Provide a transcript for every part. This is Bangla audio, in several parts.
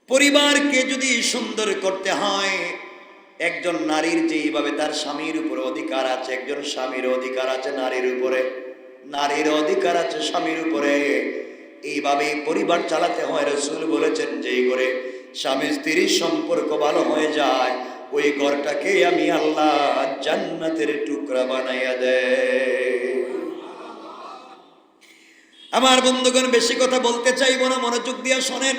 পরিবারকে যদি সুন্দর করতে হয়, একজন নারীর যেইভাবে তার স্বামীর উপরে অধিকার আছে, একজন স্বামীর অধিকার আছে নারীর উপরে, নারীর অধিকার আছে স্বামীর উপরে, এইভাবে পরিবার চালাতে হয়। রাসূল বলেছেন যেই ঘরে স্বামী স্ত্রীর সম্পর্ক ভালো হয়ে যায়, ওই ঘরটাকে আমি আল্লাহ জান্নাতের টুকরা বানাইয়া দেয়। আমার বন্ধুগণ, বেশি কথা বলতে চাইবো না, মনোযোগ দিয়ে শোনেন।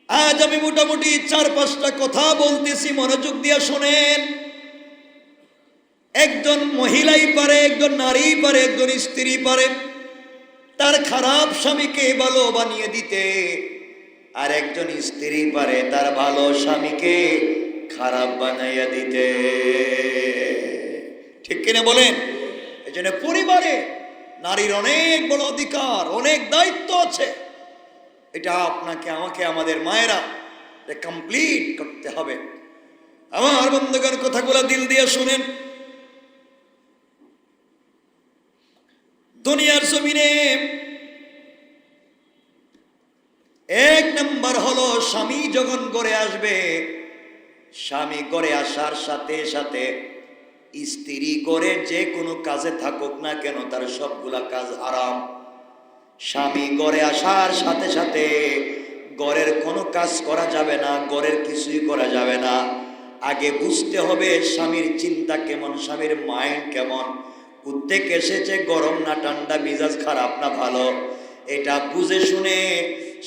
আজ আমি মোটামুটি 4-5টা কথা বলতেছি, মনোযোগ দিয়ে শোনেন। একজন মহিলাই পারে, একজন নারী পারে, একজন স্ত্রী পারে তার খারাপ স্বামীকে ভালো বানিয়ে দিতে, আর একজন স্ত্রী পারে তার ভালো স্বামীকে খারাপ বানাইয়া দিতে। ঠিক কিনা বলেন? এই জন্য পরিবারে নারীর অনেক বড় অধিকার, অনেক দায়িত্ব আছে। এটা আপনাকে, আমাকে, আমাদের মায়েরা কমপ্লিট করতে হবে। আমার বন্ধুগণ, কথাগুলো দিল দিয়ে শুনেন। দুনিয়ার জমিনে 1 নম্বর হলো স্বামী যখন ঘরে আসবে, স্বামী ঘরে আসার সাথে সাথে স্ত্রী ঘরে যে কোনো কাজে থাকুক না কেন তার সবগুলা কাজ হারাম। স্বামী ঘরে আসার সাথে সাথে ঘরের কোনো কাজ করা যাবে না, ঘরের কিছুই করা যাবে না। আগে বুঝতে হবে স্বামীর চিন্তা কেমন, স্বামীর মাইন্ড কেমন, কোত্থেকে এসেছে, গরম না ঠান্ডা, মিজাজ খারাপ না ভালো, এটা বুঝে শুনে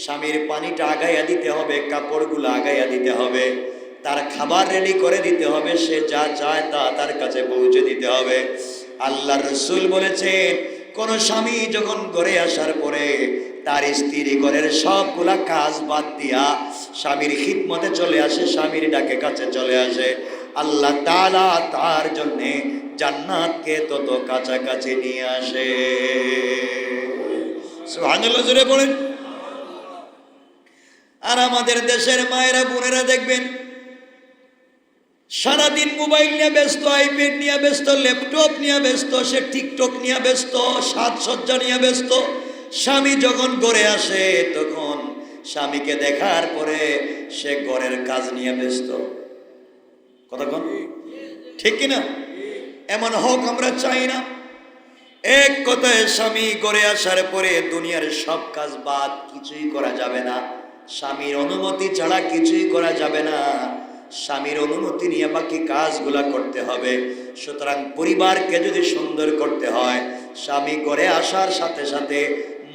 স্বামীর পানিটা আগাইয়া দিতে হবে, কাপড়গুলো আগাইয়া দিতে হবে, তার খাবার রেডি করে দিতে হবে, সে যা চায় তা তার কাছে পৌঁছে দিতে হবে। আল্লাহর রাসূল বলেছেন, কোন স্বামী যখন ঘরে আসার পরে তার স্ত্রী ঘরের সবগুলা কাজ বাদ দিয়া স্বামীর খিদমতে চলে আসে, স্বামীর ডাকে কাছে চলে আসে, আল্লাহ তাআলা তার জন্যে জান্নাতকে তত কাছাকাছি নিয়ে আসে। সুবহানাল্লাহ, জোরে বলেন। আর আমাদের দেশের মায়েরা বোনেরা দেখবেন সারাদিন মোবাইল নিয়ে ব্যস্ত, আইপ্যাড নিয়ে ব্যস্ত, ল্যাপটপ নিয়ে ব্যস্ত, সে টিকটক নিয়ে ব্যস্ত, সাজসজ্জা নিয়ে ব্যস্ত। স্বামী যখন ঘরে আসে তখন স্বামীকে দেখার পরে সে ঘরের কাজ নিয়ে ব্যস্ত। কতক্ষণ? ঠিক কিনা? এমন হোক আমরা চাই না। এক কথায় স্বামী ঘরে আসার পরে দুনিয়ার সব কাজ বাদ, কিছুই করা যাবে না। স্বামীর অনুমতি ছাড়া কিছুই করা যাবে না, স্বামীর অনুমতি নিয়ে বাকি কাজগুলা করতে হবে। সুতরাং পরিবারকে যদি সুন্দর করতে হয়, স্বামী ঘরে আসার সাথে সাথে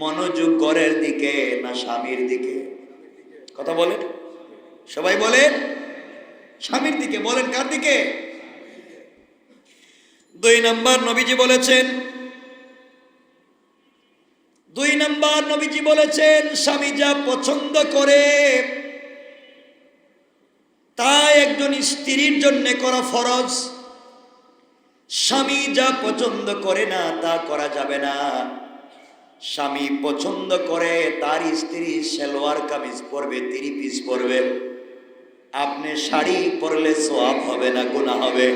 মনোযোগ ঘরের দিকে না স্বামীর দিকে? কথা বলেন, সবাই বলেন স্বামীর দিকে। বলেন কার দিকে? 2 নম্বর নবীজি বলেছেন, 2 নম্বর নবীজি বলেছেন, স্বামী যা পছন্দ করে তা একজন স্ত্রীর জন্য করা ফরজ। স্বামী যা পছন্দ করে না তা করা যাবে না। স্বামী পছন্দ করে তার স্ত্রী সালোয়ার কামিজ পরবে, 3 পিস পরবে, আপনি শাড়ি পরলে সওয়াব হবে না, গুনাহ হবে।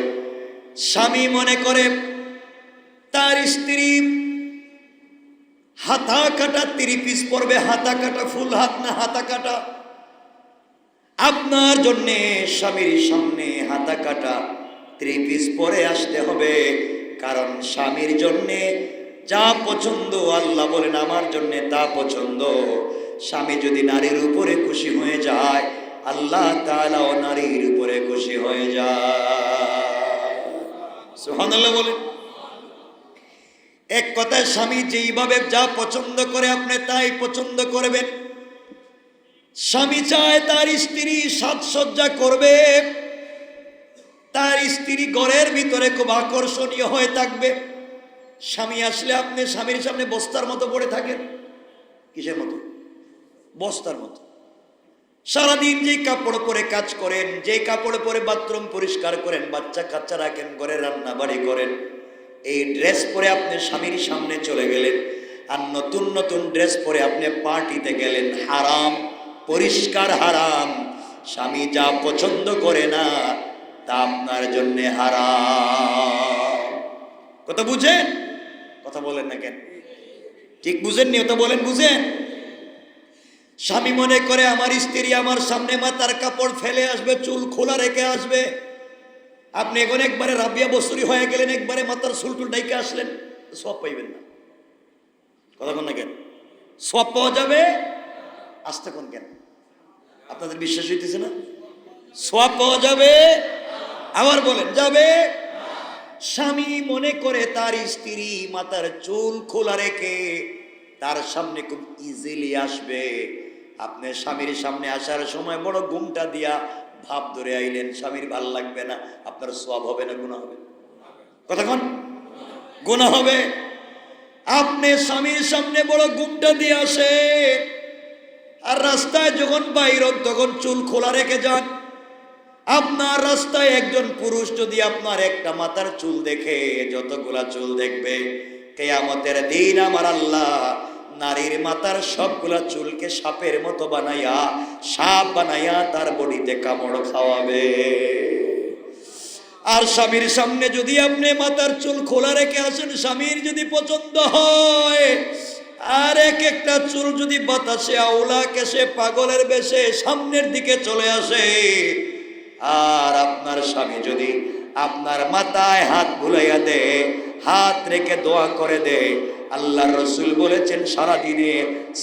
স্বামী মনে করে তার স্ত্রী হাতা কাটা 3 পিস পরবে, হাতা কাটা, ফুল হাত না হাতা কাটা, আপনার জন্যে স্বামীর সামনে হাতা কাটা 3 পিস পরে আসতে হবে। কারণ স্বামীর জন্যে যা পছন্দ, আল্লাহ বলেন আমার জন্যে তা পছন্দ। স্বামী যদি নারীর উপরে খুশি হয়ে যায়, আল্লাহ তাআলাও নারীর উপরে খুশি হয়ে যায়। সুবহানাল্লাহ বলেন। এক কথায় স্বামী যেইভাবে যা পছন্দ করে আপনি তাই পছন্দ করবেন। স্বামী চায় তার স্ত্রী সাজসজ্জা করবে, তার স্ত্রী ঘরের ভিতরে খুব আকর্ষণীয় হয়ে থাকবে। স্বামী আসলে আপনি স্বামীর সামনে বস্তার মতো পড়ে থাকেন। কিসের মতো? বস্তার মতো। সারাদিন যেই কাপড় পরে কাজ করেন, যেই কাপড় পরে বাথরুম পরিষ্কার করেন, বাচ্চা কাচ্চা রাখেন, ঘরে রান্না বাড়ি করেন, এই ড্রেস পরে আপনি স্বামীর সামনে চলে গেলেন, আর নতুন নতুন ড্রেস পরে আপনি পার্টিতে গেলেন, হারাম, পরিষ্কার হারাম। স্বামী যা পছন্দ করে না তা আপনার জন্য হারাম। কথা বুঝেন? কথা বলেন না কেন? ঠিক বুঝেননি? ওটা বলেন বুঝেন। স্বামী মনে করে আমার স্ত্রী আমার সামনে মাথার কাপড় ফেলে আসবে, চুল খোলা রেখে আসবে। আপনি এখন একবারে রাবিয়া বসুরি হয়ে গেলেন, একবারে মাথার চুল টুল ডাইকে আসলেন, সব পাইবেন না। কথা বল না কেন? সব পাওয়া যাবে, আসতে কোন কেন? আপনাদের বিশ্বাস হইতেছে না? সব পাওয়া যাবে, আবার বলেন যাবে। স্বামী মনে করে তার স্ত্রী মাথার চুল খোলা রেখে তার সামনে খুব ইজিলি আসবে। আপনি স্বামীর সামনে আসার সময় বড় ঘুমটা দিয়া ভাব ধরে আইলেন, স্বামীর ভাল লাগবে না, আপনার সওয়াব হবে না গুনাহ হবে? কতক্ষণ গুনাহ হবে? আপনি স্বামীর সামনে বড় ঘুমটা দিয়ে আসে, আর রাস্তায় যখন বাইর তখন চুল খোলা রেখে যান। আপনার রাস্তায় একজন পুরুষ যদি আপনার একটা মাথার চুল দেখে, যতগুলা চুল দেখবে, কিয়ামতের দিন আমার আল্লাহ নারীর মাথার সবগুলা চুলকে সাপের মতো বানাইয়া, সাপ বানাইয়া তার বডিতে কামড় খাওয়াবে। আর স্বামীর সামনে যদি আপনি মাথার চুল খোলা রেখে আসেন, স্বামীর যদি পছন্দ হয়, আর এক একটা চুল যদি বাতাসে আওলা কেসে পাগলের বেশে সামনের দিকে চলে আসে, আর আপনার স্বামী যদি আপনার মাথায় হাত বুলাইয়া দে, হাত রেখে দোয়া করে দে, আল্লাহর রাসূল বলেছেন সারাদিনে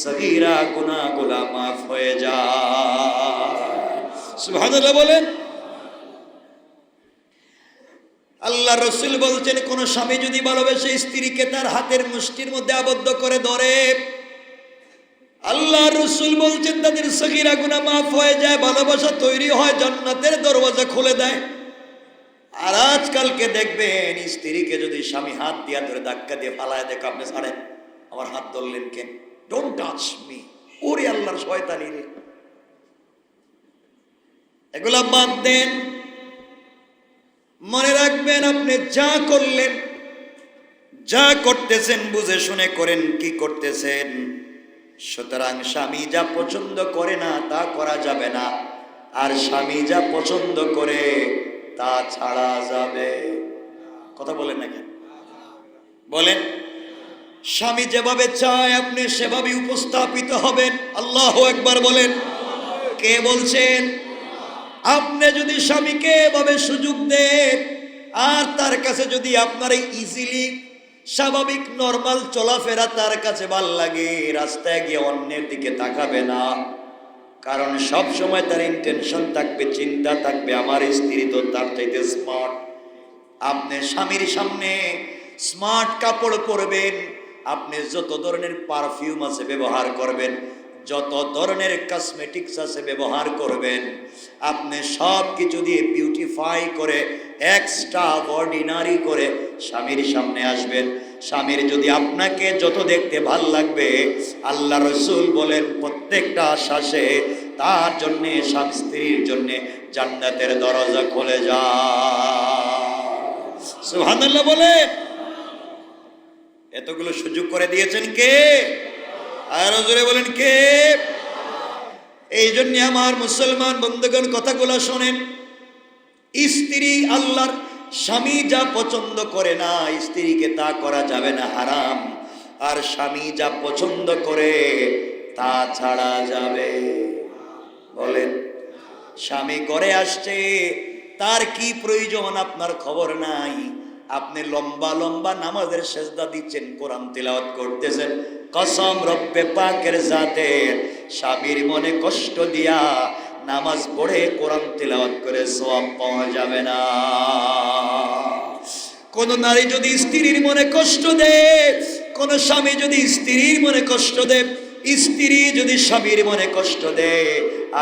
সগীরা গুনাহগুলো মাফ হয়ে যায়। সুবহানাল্লাহ বলেন। আল্লাহর রাসূল বলছেন কোন স্বামী যদি ভালোবেসে স্ত্রীকে তার হাতের মুষ্টির মধ্যে আবদ্ধ করে ধরে, আল্লাহর রাসূল বলছেন তাদের সগীরা গুনাহ মাফ হয়ে যায়, ভালোবাসা তৈরি হয়, জান্নাতের দরওয়াজা খুলে দেয়। আর আজকালকে দেখবেন স্ত্রীকে যদি স্বামী হাত দিয়া ধরে ধাক্কা দিয়ে ফালায় দেখো, আপনি ছাড়েন, আমার হাত ধরলেন কেন, ডোন্ট টাচ মি, ওরে আল্লাহর শয়তানি রে। এগুলা বাদ দেন। মনে রাখবেন আপনি যা করলেন, যা করতেছেন বুঝে শুনে করেন, কি করতেছেন। সুতরাং স্বামী যা পছন্দ করে না তা করা যাবে না, আর স্বামী যা পছন্দ করে তা ছাড়া যাবে। কথা বলেন না কেন? বলেন। স্বামী যেভাবে চায় আপনি সেভাবে উপস্থাপিত হবেন। আল্লাহু আকবার বলেন। কে বলছেন? আপনি যদি স্বামীকে এভাবে সুযোগ দেন, আর তার কাছে যদি আপনার ইজিলি স্বাভাবিক নরমাল চলাফেরা তার কাছে ভাল লাগে, রাস্তায় গিয়ে অন্যের দিকে তাকাবে না। কারণ সব সময় তার ইন্টেনশন থাকবে, চিন্তা থাকবে, আমার স্ত্রী তো তার চাইতে স্মার্ট। আপনি স্বামীর সামনে স্মার্ট কাপড় পরবেন, আপনি যত ধরনের পারফিউম আছে ব্যবহার করবেন, যত ধরনের কসমেটিক্স আছে ব্যবহার করবেন, আপনি সব কিছু দিয়ে বিউটিফাই করে এক্সট্রা অর্ডিনারি করে স্বামীর সামনে আসবেন। স্বামীর যদি আপনাকে যত দেখতে ভাল লাগবে, আল্লাহ রাসূল বলেন প্রত্যেকটা শ্বাসে তার জন্য স্বামী স্ত্রীর জন্য জান্নাতের দরজা খুলে যায়। সুবহানাল্লাহ বলে। এতগুলো সুযোগ করে দিয়েছেন কে? আর জোরে বলেন কে? এই জন্য আমার মুসলমান বন্ধুগণ কথাগুলো শোনেন। স্ত্রী আল্লাহর, স্বামী যা পছন্দ করে না স্ত্রীকে তা করা যাবে না, হারাম। আর স্বামী যা পছন্দ করে তা ছাড়া যাবে। বলেন। স্বামী ঘরে আসছে, তার কি প্রয়োজন আপনার খবর নাই, আপনি লম্বা লম্বা নামাজের সেজদা দিচ্ছেন, কোরআন তিলাওয়াত করতেছেন, কসম রব্বে পাকের জাতের স্বামীর মনে কষ্ট দিয়া নামাজ পড়ে কোরআন তিলাওয়াত করে সওয়াব পাওয়া যাবে না। কোন নারী যদি স্ত্রীর মনে কষ্ট দেয়, কোন স্বামী যদি স্ত্রীর মনে কষ্ট দেয়, স্ত্রী যদি স্বামীর মনে কষ্ট দেয়,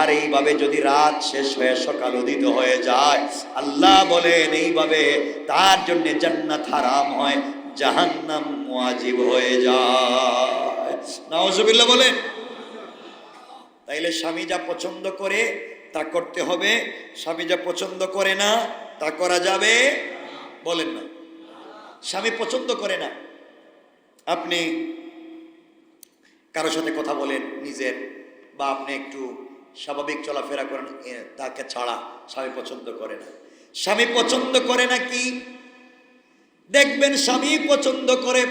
আর এইভাবে যদি রাত শেষ হয়ে সকাল উদিত হয়ে যায়, আল্লাহ বলেন এইভাবে তার জন্য জান্নাত হারাম হয়, জাহান্নাম ওয়াজিব হয়ে যায়। নাউজুবিল্লাহ বলেন। তাইলে স্বামী যা পছন্দ করে তা করতে হবে, স্বামী যা পছন্দ করে না তা করা যাবে। বলেন না। স্বামী পছন্দ করে না আপনি কারোর সাথে কথা বলেন নিজের, বা আপনি একটু স্বাভাবিক চলাফেরা করেন, তাকে ছাড়া স্বামী পছন্দ করে না। স্বামী পছন্দ করে না কি দেখবেন, স্বামী পছন্দ করে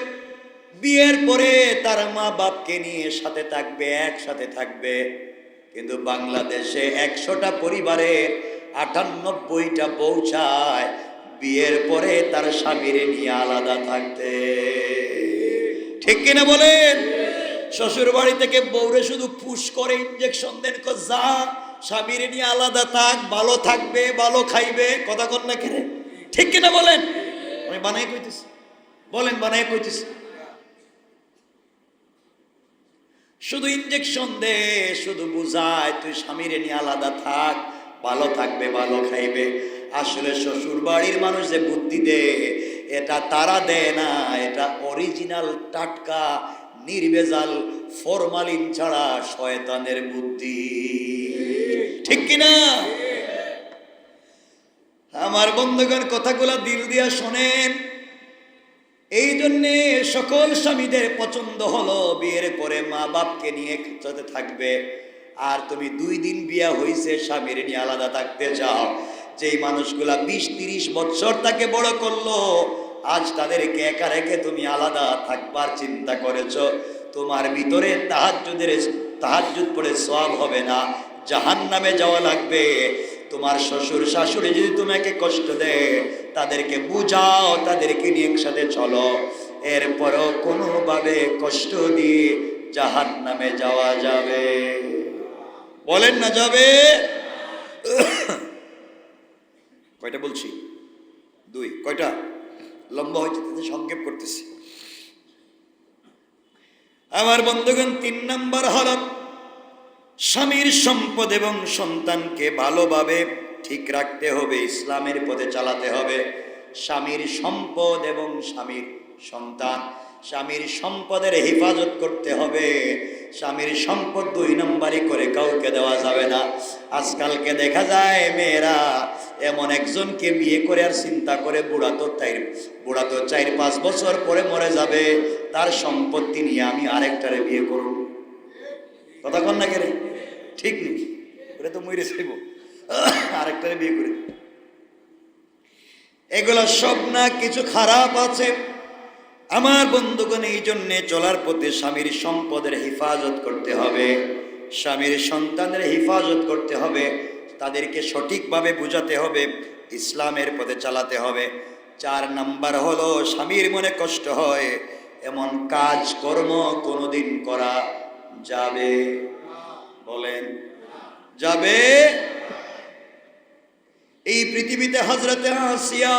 বিয়ের পরে তার মা বাপকে নিয়ে সাথে থাকবে, একসাথে থাকবে। কিন্তু বাংলাদেশে 100টা পরিবারের 98টা বউ চায় বিয়ের পরে তার স্বামীরে নিয়ে আলাদা থাকতে। ঠিক কিনা বলেন? শ্বশুর বাড়ি থেকে বউরে শুধু পুশ করে ইনজেকশন দেন, যা স্বামীরে নিয়ে আলাদা থাক, ভালো থাকবে, ভালো খাইবে। কথা কন না কেন? ঠিক কিনা বলেন? আমি বানাই কইতেছি, বলেন বানাই কইতেছি। শুধু ইনজেকশন দে, শুধু বুঝায় তুই স্বামীরে নিয়ে আলাদা থাক, ভালো থাকবে, ভালো খাইবে। আসলে শ্বশুর বাড়ির মানুষ যে বুদ্ধি দে, এটা তারা দেয় না, এটা অরিজিনাল টাটকা নির্ভেজাল ফরমালিন ছাড়া শয়তানের বুদ্ধি। ঠিক কিনা? আমার বন্ধুগণ, কথাগুলা দিল দিয়া শোনেন। এই জন্যে সকল স্বামীদের পছন্দ হলো বিয়ের পরে মা বাপকে নিয়ে একসাথে থাকবে। আর তুমি 2 দিন বিয়া হইছে স্বামীর নিয়ে আলাদা থাকতে চাও। যেই মানুষগুলা 20-30 বছর তাকে বড় করলো, আজ তাদেরকে একা রেখে তুমি আলাদা থাকবার চিন্তা করেছো। তোমার ভিতরে তাহাজ্জুদ পড়ে সওয়াব হবে না, জাহান্নামে যাওয়া লাগবে। তোমার শ্বশুর শাশুড়ি যদি তোমাকে কষ্ট দেয়, তাদেরকে বুঝাও, তাদেরকে নিয়ে একসাথে চলো। এরপরও কোনোভাবে কষ্ট দিয়ে জাহান্নামে যাওয়া যাবে? বলেন না যাবে? কয়টা বলছি? 2। কয়টা? লম্বা হয়েছে, সংক্ষেপ করতেছি। আমার বন্ধুগণ, 3 নাম্বার হল স্বামীর সম্পদ এবং সন্তানকে ভালোভাবে ঠিক রাখতে হবে, ইসলামের পথে চালাতে হবে। স্বামীর সম্পদ এবং স্বামীর সন্তান, স্বামীর সম্পদের হেফাজত করতে হবে। স্বামীর সম্পদ 2 নম্বরই করে কাউকে দেওয়া যাবে না। আজকালকে দেখা যায় মেয়েরা এমন একজনকে বিয়ে করে আর চিন্তা করে বুড়া তো 4-5 বছর পরে মরে যাবে, তার সম্পত্তি নিয়ে আমি আরেকটারে বিয়ে করব। কথা কন না কেরে? ঠিক নেই, ওরে তো মরে যাইব, আরেকটারে বিয়ে করে। এগুলো সব না কিছু খারাপ আছে। আমার বন্ধুগণ, এই জন্যে চলার পথে স্বামীর সম্পদের হেফাজত করতে হবে, স্বামীর সন্তানের হেফাজত করতে হবে, তাদেরকে সঠিকভাবে বুঝাতে হবে, ইসলামের পথে চালাতে হবে। 4 নাম্বার হলো স্বামীর মনে কষ্ট হয় এমন কাজ কর্ম কোনোদিন করা যাবে? বলেন যাবে? এই পৃথিবীতে হযরতে আসিয়া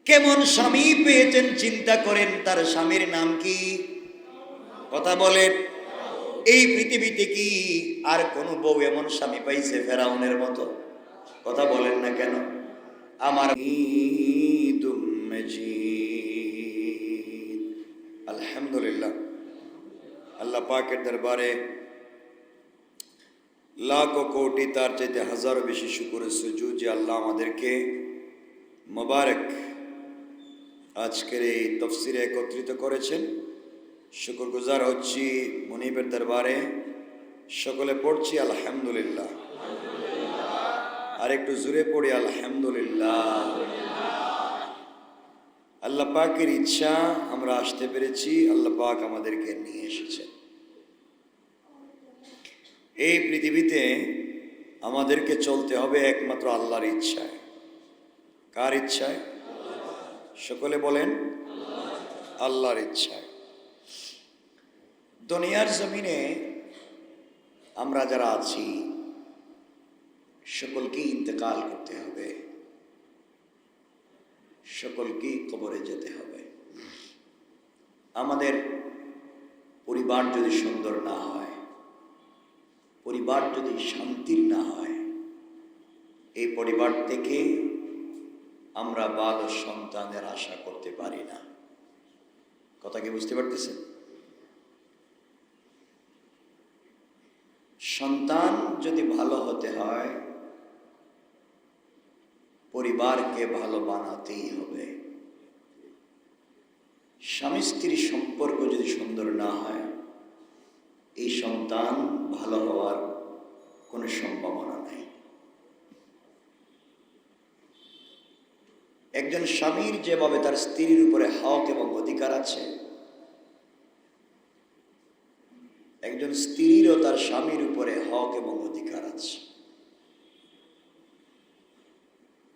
কেমন স্বামী পেয়েছেন চিন্তা করেন। তার স্বামীর নাম কি? কথা বলেন। এই পৃথিবীতে কি আর কোন বউ এমন স্বামী পাইছে ফেরাউনের মতো? কথা বলেন না কেন? আমার আলহামদুলিল্লাহ, আল্লাহ পাকের দরবারে লাখো কোটি, তার চাইতে হাজারো বেশি শুকরের সুজুদ যে আল্লাহ আমাদেরকে মোবারক আজকের এই তফসিরে একত্রিত করেছেন। শুকরগুজার হচ্ছি মুনিবের দরবারে। সকলে পড়ছি আলহামদুলিল্লাহ। আর একটু জোরে পড়ি আলহামদুলিল্লাহ। আল্লাহ পাকের ইচ্ছা আমরা আসতে পেরেছি, আল্লাহ পাক আমাদেরকে নিয়ে এসেছেন। এই পৃথিবীতে আমাদেরকে চলতে হবে একমাত্র আল্লাহর ইচ্ছায়। কার ইচ্ছায়? সকলে বলেন আল্লাহর ইচ্ছায়। দুনিয়ার জমিনে আমরা যারা আছি সকলকেই ইন্তেকাল করতে হবে, সকলকেই কবরে যেতে হবে। আমাদের পরিবার যদি সুন্দর না হয়, পরিবার যদি শান্তির না হয়, এই পরিবার থেকে আমরা বাল সন্তানের আশা করতে পারি না। কথা কি বুঝতে পারতেছেন? সন্তান যদি ভালো হতে হয়, পরিবারকে ভালো বানাতেই হবে। স্বামী স্ত্রীর সম্পর্ক যদি সুন্দর না হয়, এই সন্তান ভালো হওয়ার কোনো সম্ভাবনা নেই। একজন স্বামীর যেভাবে তার স্ত্রীর উপরে হক এবং অধিকার আছে, একজন স্ত্রীরও তার স্বামীর উপরে হক এবং অধিকার আছে।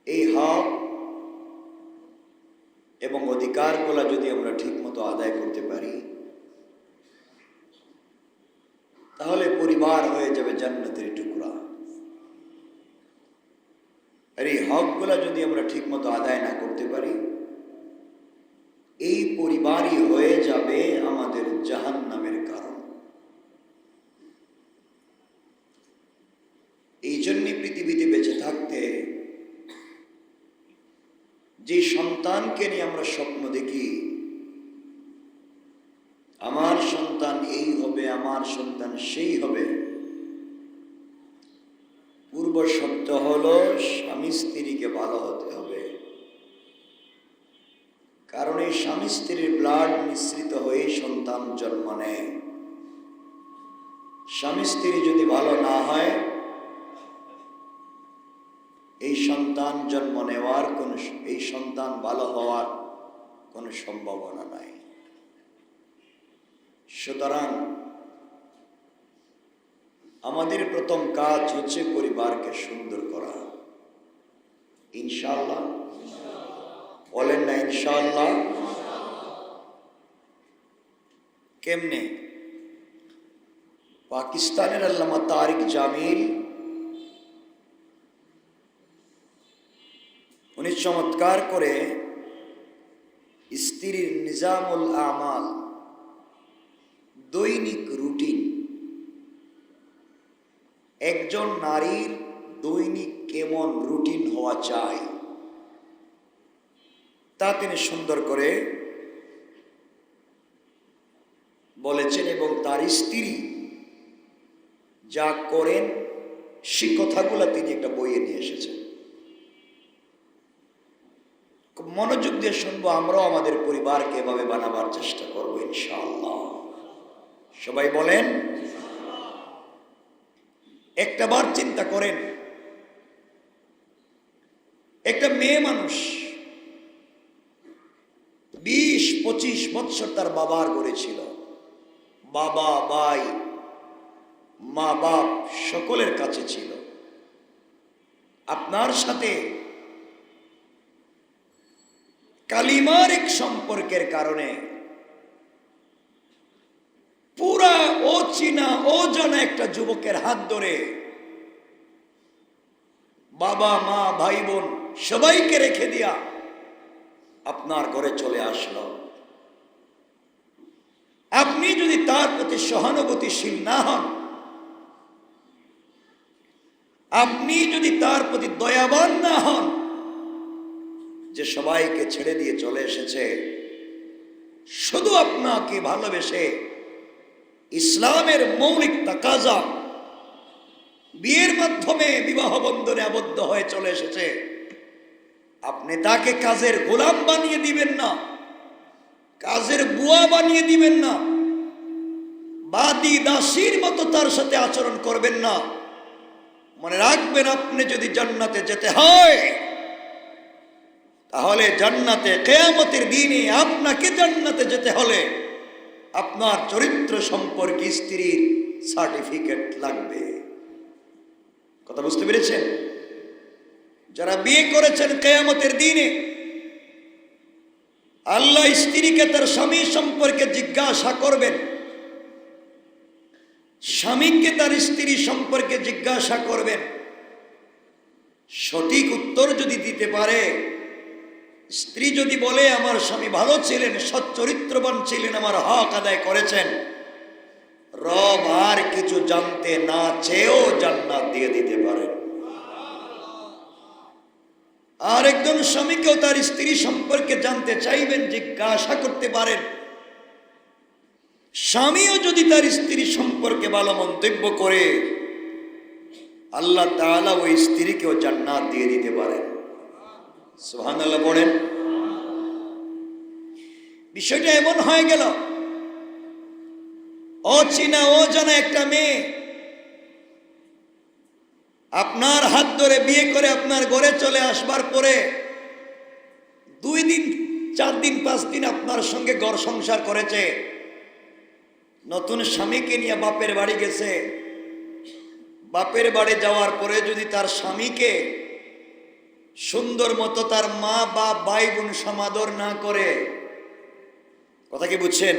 এই হক এবং অধিকারগুলো যদি আমরা ঠিকমতো আদায় করতে পারি, তাহলে পরিবার হয়ে যাবে জান্নাতের টুকরা। আর এই হকগুলা যদি আমরা ঠিকমতো আদায় না করতে পারি, এই পরিবারই হয়ে যাবে আমাদের জাহান্নামের কারণ। এই জন্যই পৃথিবীতে বেঁচে থাকতে যে সন্তানকে নিয়ে আমরা স্বপ্ন দেখি, আমার সন্তান এই হবে, আমার সন্তান সেই হবে, পূর্ব শর্ত হলো স্বামী স্ত্রীকে ভালো হতে হবে। কারণ এই স্বামী স্ত্রীর ব্লাড মিশ্রিত হয়ে সন্তান জন্ম নেয়। স্বামী স্ত্রী যদি ভালো না হয়, এই সন্তান জন্ম নেওয়ার এই সন্তান ভালো হওয়ার কোনো সম্ভাবনা নাই। সুতরাং আমাদের প্রথম কাজ হচ্ছে পরিবারকে সুন্দর করা। ইনশাআল্লাহ বলেন না? ইনশাআল্লাহ। কেমনে? পাকিস্তানের আল্লামা তারিক জামিল উনি চমৎকার করে স্ত্রীর নিজামুল আমাল, দৈনিক রুটিন, একজন নারীর দৈনিক কেমন রুটিন হওয়া চাই তা তিনি সুন্দর করে বলেছেন। এবং তার স্ত্রী যা করেন সে কথাগুলো তিনি একটা বইয়ে নিয়ে এসেছেন। মনোযোগ দিয়ে শুনবো, আমরাও আমাদের পরিবারকে এভাবে বানাবার চেষ্টা করবো ইনশাআল্লাহ। সবাই বলেন। একটাবার চিন্তা করেন, একটা মেয়ে মানুষ 20-25 বছর তার বাবার ঘরে ছিল। বাবা, ভাই, মা বাপ সকলের কাছে ছিল। আপনার সাথে কালিমার এক সম্পর্কের কারণে পুরা অচেনা অজানা একটা যুবকের হাত ধরে বাবা, মা, ভাই, বোন সবাইকে রেখে দিয়া আপনার ঘরে চলে আসলো। আপনি যদি তার প্রতি সহানুভূতিশীল না হন, আপনি যদি তার প্রতি দয়াবান না হন, যে সবাইকে ছেড়ে দিয়ে চলে এসেছে শুধু আপনাকে ভালোবেসে, ইসলামের মৌলিক তাকাজা বিয়ের মাধ্যমে বিবাহ বন্ধনে আবদ্ধ হয়ে চলে এসেছে, আপনি তাকে কাজের গোলাম বানিয়ে দিবেন না, কাজের বুয়া বানিয়ে দিবেন না, বাদী দাসীর মতো তার সাথে আচরণ করবেন না। মনে রাখবেন, আপনি যদি জান্নাতে যেতে হয়, তাহলে জান্নাতে কিয়ামতের দিনে আপনাকে জান্নাতে যেতে হলে আপনার চরিত্র সম্পর্কে স্ত্রীর সার্টিফিকেট লাগবে। কথা বুঝতে পেরেছেন? যারা বিয়ে করেছেন, কিয়ামতের দিনে আল্লাহ স্ত্রীকে তার স্বামী সম্পর্কে জিজ্ঞাসা করবেন, স্বামীকে তার স্ত্রী সম্পর্কে জিজ্ঞাসা করবেন। সঠিক উত্তর যদি দিতে পারে, স্ত্রী যদি বলে আমার স্বামী ভালো ছিলেন, সৎ চরিত্রবান ছিলেন, আমার হক আদায় করেছেন, রব আর কিছু জানতে না চেয়েও জান্নাত দিয়ে দিতে পারেন। আর একজন স্বামীকেও তার স্ত্রী সম্পর্কে জানতে চাইবেন, জিজ্ঞাসা করতে পারেন। স্বামীও যদি তার স্ত্রী সম্পর্কে ভালো মন্তব্য করে, আল্লাহ তাআলা ওই স্ত্রীকেও জান্নাত দিয়ে দিতে পারেন। সুবহানাল্লাহ বলেন। বিষয়টা এমন হয়ে গেল, অচেনা অজানা একটা মেয়ে আপনার হাত ধরে বিয়ে করে আপনার ঘরে চলে আসবার পরে 2 দিন 4 দিন 5 দিন আপনার সঙ্গে ঘর সংসার করেছে, নতুন স্বামীকে নিয়ে বাপের বাড়ি গেছে। বাপের বাড়ি যাওয়ার পরে যদি তার স্বামীকে সুন্দর মতো তার মা বা ভাই বোন সমাদর না করে, কথা কি বুঝছেন?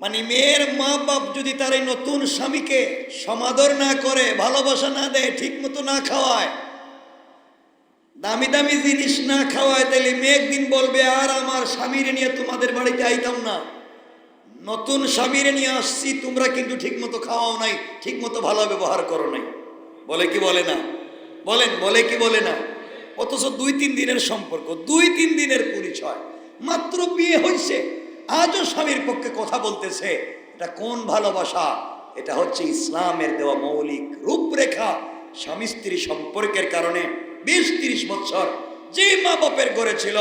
মানে মেয়ের মা বাপ যদি তার এই নতুন স্বামীকে সমাদর না করে, ভালোবাসা না দেয়, ঠিক মতো না খাওয়ায়, দামি দামি জিনিস না খাওয়ায়, তাহলে মেয়ে একদিন বলবে আর আমার স্বামীরে নিয়ে তোমাদের বাড়িতে আইতাম না। নতুন স্বামীরে নিয়ে আসছি, তোমরা কিন্তু ঠিক মতো খাওয়াও নাই, ঠিক মতো ভালো ব্যবহার করো নাই। বলে কি বলে না? বলেন, বলে কি বলে না? অথচ 2-3 দিনের সম্পর্ক, 2-3 দিনের পরিচয়, মাত্র বিয়ে হয়েছে, আজও স্বামীর পক্ষে কথা বলতেছে। এটা কোন ভালোবাসা? এটা হচ্ছে ইসলামের দেওয়া মৌলিক রূপরেখা। স্বামী স্ত্রী সম্পর্কের কারণে 20-30 বছর যে মা বাপের ঘরে ছিল,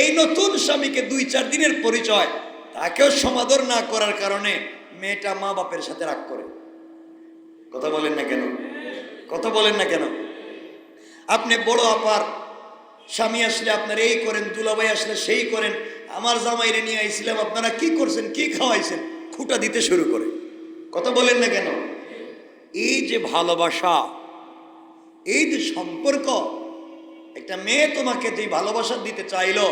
এই নতুন স্বামীকে 2-4 দিনের পরিচয়, তাকেও সমাদর না করার কারণে মেয়েটা মা বাপের সাথে রাগ করে। কথা বলেন না কেন? কথা বলেন না কেন? আপনি বড় আপার স্বামী আসলে আপনার এই করেন, দুলাভাই আসলে সেই করেন, আমার জামাইরে নিয়ে আইছিলাম, আপনারা কি করছেন, কি খাওয়াইছেন, খুঁটা দিতে শুরু করে। কথা বলেন না কেন? এই যে ভালোবাসা, এই যে সম্পর্ক, একটা মেয়ে তোমাকে যে ভালোবাসা দিতে চাইলো,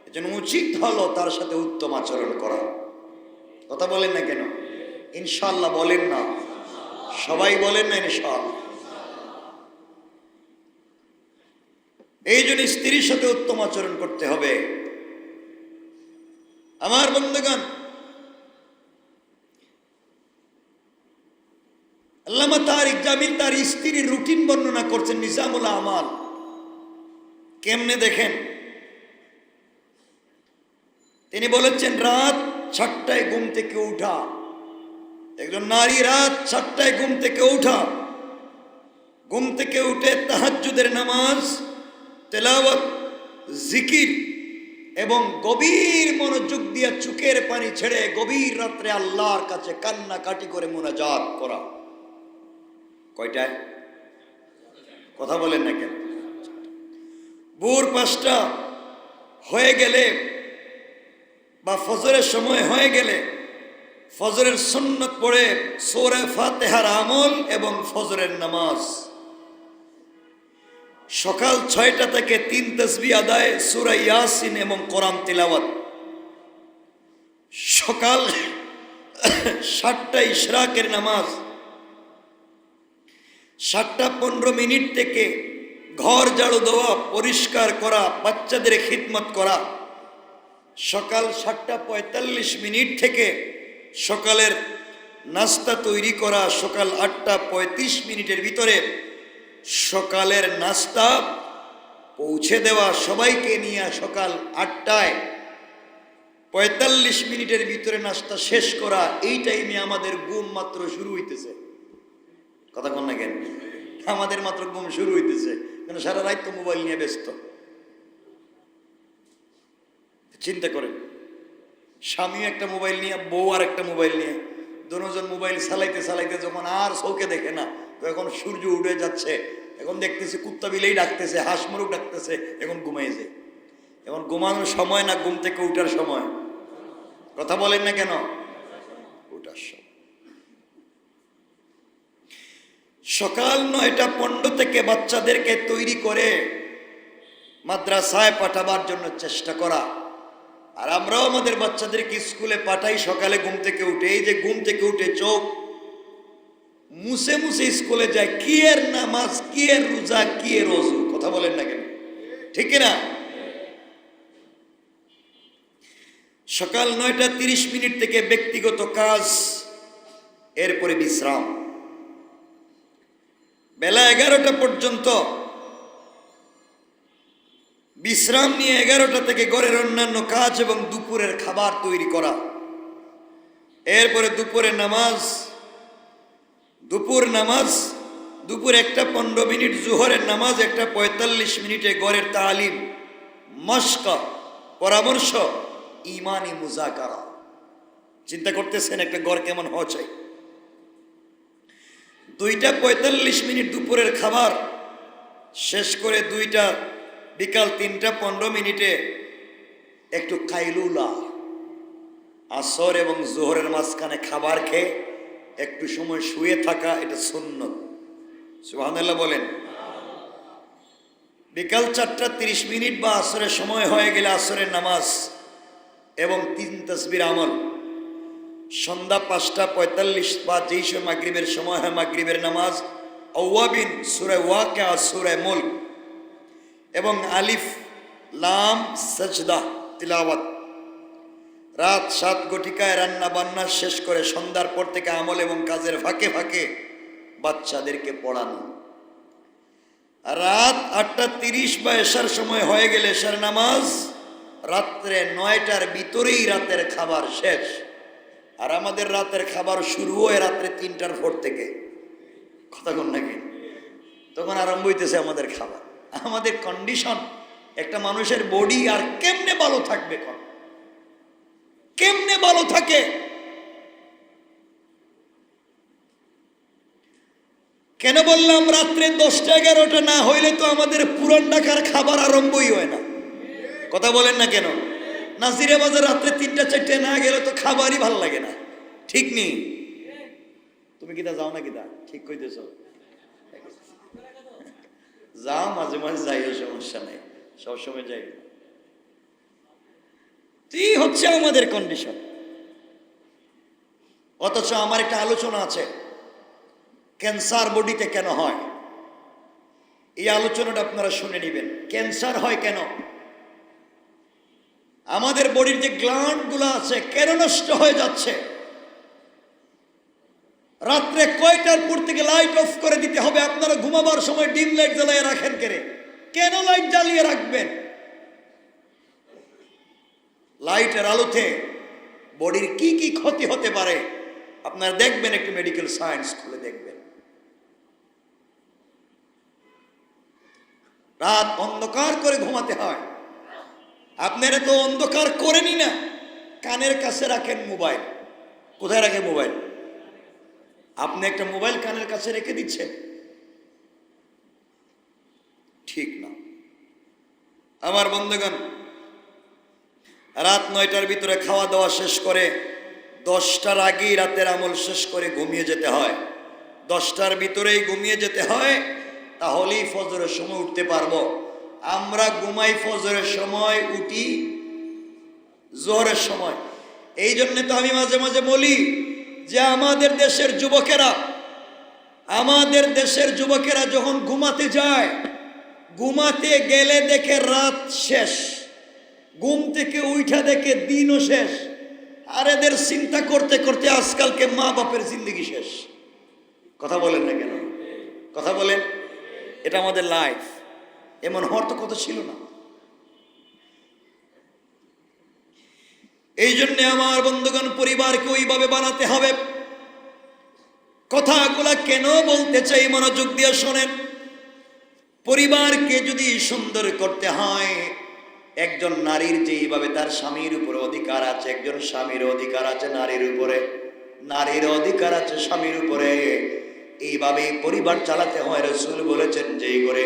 এজন্য উচিত হলো তার সাথে উত্তম আচরণ করা। কথা বলেন না কেন? ইনশাআল্লাহ বলেন না? সবাই বলেন না ইনশাআল্লাহ? এই জন্য স্ত্রীর সাথে উত্তম আচরণ করতে হবে। আমার বন্ধুগণ, আল্লামা তারিক জামিল তার স্ত্রীর রুটিন বর্ণনা করছেন নিজামুল আমাল। কেমনে দেখেন, তিনি বলেছেন রাত 7টায় ঘুম থেকে উঠা, একজন নারী রাত 7টায় ঘুম থেকে উঠা, ঘুম থেকে উঠে তাহাজ্জুদের নামাজ, তেলাওয়াত, জিকির এবং গভীর মনোযোগ দিয়ে চোখের পানি ছেড়ে গভীর রাত্রে আল্লাহর কাছে কান্নাকাটি করে মুনাজাত করা। কয়টায়? কথা বলেন না কেন? ভোর 5টা হয়ে গেলে বা ফজরের সময় হয়ে গেলে ফজরের সুন্নত পড়ে সূরা ফাতিহার আমল এবং ফজরের নামাজ। সকাল 6টা থেকে 3 তাসবিহ আদায়, সূরা ইয়াসিন এবং কোরআন তিলাওয়াত। সকাল 7টায় ইশরাকের নামাজ। 7টা 15 থেকে ঘর ঝাড়ু দেওয়া, পরিষ্কার করা, বাচ্চাদের খিদমত করা। সকাল 7টা 45 থেকে সকালের নাস্তা তৈরি করা। সকাল 8টা 35 ভিতরে সকালের নাস্তা পৌঁছে দেওয়া সবাইকে নিয়ে। সকাল 8টা 45 ভিতরে নাস্তা শেষ করা। এই টাইমে আমাদের ঘুম মাত্র শুরু হইতেছে। কথা কন না কেন? আমাদের মাত্র ঘুম শুরু হইতেছে, কেন সারা রাত তো মোবাইল নিয়ে ব্যস্ত। চিন্তা করেন, স্বামী একটা মোবাইল নিয়ে, বউ আর একটা মোবাইল নিয়ে, দুজন মোবাইল চালাইতে চালাইতে যখন আর চোখে দেখে না, তো এখন সূর্য উঠে যাচ্ছে, এখন দেখতেছে কুত্তা বিলেই ডাকতেছে, হাঁস মুরগ ডাকতেছে, এখন ঘুমাইছে। এখন ঘুমানোর সময় না ঘুম থেকে উঠার সময়? কথা বলেন না কেন? উঠার সময়। সকাল 9টা 15 থেকে বাচ্চাদেরকে তৈরি করে মাদ্রাসায় পাঠাবার জন্য চেষ্টা করা। আর আমরাও আমাদের বাচ্চাদেরকে স্কুলে পাঠাই সকালে ঘুম থেকে উঠে। এই যে ঘুম থেকে উঠে চোখ মুছে মুছে স্কুলে যায়, কি এর নামাজ, কি এর রোজা, কি এর ওযু। কথা বলেন না কেন? ঠিক না? সকাল 9টা 30 থেকে ব্যক্তিগত কাজ, এরপরে বিশ্রাম। বেলা 11টা পর্যন্ত বিশ্রাম নিয়ে 11টা থেকে ঘরের অন্যান্য কাজ এবং দুপুরের খাবার তৈরি করা। এরপরে দুপুরের নামাজ, দুপুর 1টা 15 জোহরের নামাজ, 1টা 45 ঘরের তালিম, মশকা, পরামর্শ, ইমানি মুজাকারা। চিন্তা করতেছেন একটা ঘর কেমন হওয়া চাই? 2টা 45 দুপুরের খাবার শেষ করে 2টা বিকাল 3:15 একটু কাইলুলা, আসর এবং জোহরের মাঝখানে খাবার খেয়ে একটু সময় শুয়ে থাকা, এটা সুন্নত। সুবহানাল্লাহ বলেন। বিকাল 4:30 বা আসরের সময় হয়ে গেলে আসরের নামাজ এবং 3 তাসবির আমল। সন্ধ্যা 5:45 বা যেই সময় মাগরিবের সময় হয় মাগরিবের নামাজ, আওয়াবিন, সূরা ওয়াকিয়া, সূরা মুলক এবং আলিফ লাম সাজদা তিলাওয়াত। রাত 7 ঘটিকায় রান্না বান্না শেষ করে সন্ধ্যার পর থেকে আমল এবং কাজের ফাঁকে ফাঁকে বাচ্চাদেরকে পড়ানো। রাত 8:30 বা এশার সময় হয়ে গেলে এশার নামাজ, রাত্রে 9টার ভিতরেই রাতের খাবার শেষ। আর আমাদের রাতের খাবার শুরু হয় রাত্রে 3টার পর থেকে। কথা কোন নাকি? তখন আরম্ভ হইতেছে আমাদের খাবার। আমাদের কন্ডিশন, একটা মানুষের বডি আর কেমনে ভালো থাকবে, কেমনে ভালো থাকে? কেন বললাম রাত্রে 10টা-11টা না হইলে তো আমাদের পুরান ঢাকার খাবার আরম্ভই হয় না। কথা বলেন না কেন? নাজিরে বাজার রাত্রে 3টা-4টে না গেলে তো খাবারই ভাল লাগে না। ঠিক নেই? তুমি কিতা যাও না কিতা? ঠিক কইতেছ? যাও, মাঝে মাঝে যাইও, সমস্যা নেই, সবসময় যাই। এই হচ্ছে আমাদের কন্ডিশন। অথচ আমার একটা আলোচনা আছে, ক্যান্সার বডিতে কেন হয়। এই আলোচনাটা আপনারা শুনে নেবেন। ক্যান্সার হয় কেন? আমাদের বডির যে গ্ল্যান্ড গুলো আছে কেন নষ্ট হয়ে যাচ্ছে? রাত্রে কয়টার পর থেকে লাইট অফ করে দিতে হবে? আপনারা ঘুমাবার সময় ডিম লাইট জ্বালিয়ে রাখেন কেন লাইট জ্বালিয়ে রাখবেন? লাইটের আলোতে বডির কি কি ক্ষতি হতে পারে আপনারা দেখবেন, একটু মেডিকেল সায়েন্স খুলে দেখবেন। রাত অন্ধকার করে ঘুমাতে হয়। আপনারা তো অন্ধকার করেনি না, কানের কাছে রাখেন মোবাইল। কোথায় রাখেন মোবাইল? আপনি একটা মোবাইল কানের কাছে রেখে দিচ্ছেন, ঠিক না। আমার বন্ধুগণ, রাত 9টার ভিতরে খাওয়া দাওয়া শেষ করে 10টার আগেই রাতের আমল শেষ করে ঘুমিয়ে যেতে হয়। 10টার ভিতরেই ঘুমিয়ে যেতে হয়, তাহলেই ফজরের সময় উঠতে পারবো। আমরা ঘুমাই ফজরের সময়, উঠি জোহরের সময়। এই জন্য তো আমি মাঝে মাঝে বলি যে আমাদের দেশের যুবকেরা যখন ঘুমাতে যায়, ঘুমাতে গেলে দেখে রাত শেষ, ঘুম থেকে উঠা দেখে দিনও শেষ। আর এদের চিন্তা করতে করতে আজকালকে মা বাপের জিন্দগি শেষ। কথা বলেন না কেন? কথা বলেন। এটা আমাদের লাইফ। এমন হওয়ার তো কথা ছিল না। এই জন্য আমার বন্ধুগণ, পরিবারকে ওইভাবে বানাতে হবে। কথাগুলা কেন বলতে চাই মনোযোগ দিয়ে শোনেন। পরিবারকে যদি সুন্দর করতে হয়, একজন নারীর যেইভাবে তার স্বামীর উপরে অধিকার আছে, একজন স্বামীর অধিকার আছে নারীর উপরে, নারীর অধিকার আছে স্বামীর উপরে, এইভাবে পরিবার চালাতে হয়। রাসূল বলেছেন, যেই ঘরে